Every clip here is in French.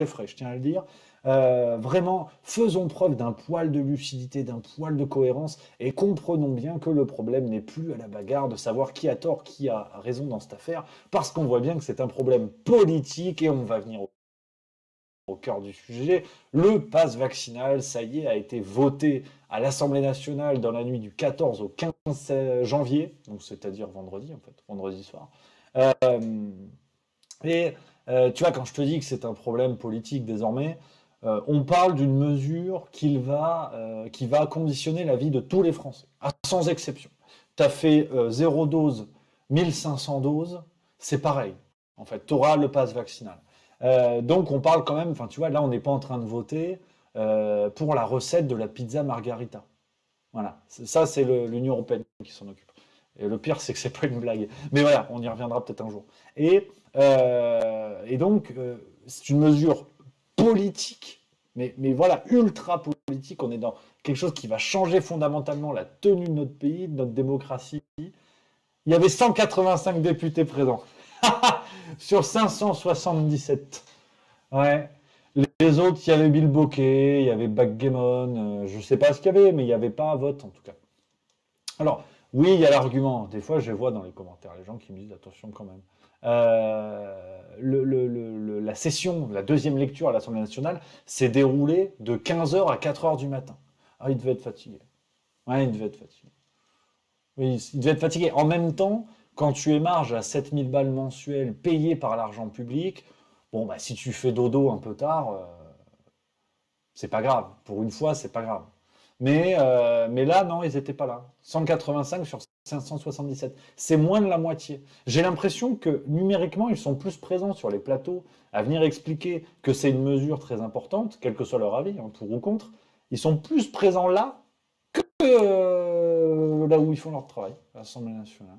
frais, je tiens à le dire. Vraiment, faisons preuve d'un poil de lucidité, d'un poil de cohérence, et comprenons bien que le problème n'est plus à la bagarre de savoir qui a tort, qui a raison dans cette affaire, parce qu'on voit bien que c'est un problème politique, et on va venir au cœur du sujet. Le pass vaccinal, ça y est, a été voté à l'Assemblée nationale dans la nuit du 14 au 15 janvier, donc c'est-à-dire vendredi en fait, vendredi soir. Euh, et tu vois, quand je te dis que c'est un problème politique désormais, on parle d'une mesure qui va conditionner la vie de tous les Français, sans exception. Tu as fait 0 dose, 1500 doses, c'est pareil. En fait, tu auras le pass vaccinal. Donc on parle quand même, enfin tu vois, là on n'est pas en train de voter pour la recette de la pizza margarita. Voilà, ça c'est l'Union européenne qui s'en occupe. Et le pire, c'est que c'est pas une blague. Mais voilà, on y reviendra peut-être un jour. Et donc, c'est une mesure politique, mais voilà, ultra politique. On est dans quelque chose qui va changer fondamentalement la tenue de notre pays, de notre démocratie. Il y avait 185 députés présents sur 577. Ouais. Les autres, il y avait Bill Bokeh, il y avait Backgammon, je sais pas ce qu'il y avait, mais il n'y avait pas un vote en tout cas. Alors, oui, il y a l'argument. Des fois, je vois dans les commentaires les gens qui me disent attention quand même. La session, la deuxième lecture à l'Assemblée nationale s'est déroulée de 15 heures à 4 heures du matin. Ah, il devait être fatigué. Ouais, il devait être fatigué. Oui, il devait être fatigué. En même temps, quand tu émarges à 7000 balles mensuelles payées par l'argent public, bon, bah, si tu fais dodo un peu tard, c'est pas grave. Pour une fois, c'est pas grave. Mais là, non, ils n'étaient pas là. 185 sur 577. C'est moins de la moitié. J'ai l'impression que numériquement, ils sont plus présents sur les plateaux à venir expliquer que c'est une mesure très importante, quel que soit leur avis, hein, pour ou contre. Ils sont plus présents là que là où ils font leur travail, à l'Assemblée nationale.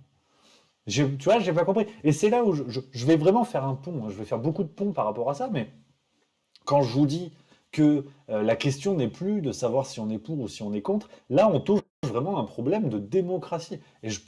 Tu vois, j'ai pas compris. Et c'est là où je vais vraiment faire un pont, hein. Je vais faire beaucoup de ponts par rapport à ça, mais quand je vous dis que la question n'est plus de savoir si on est pour ou si on est contre, là on touche vraiment un problème de démocratie. Et je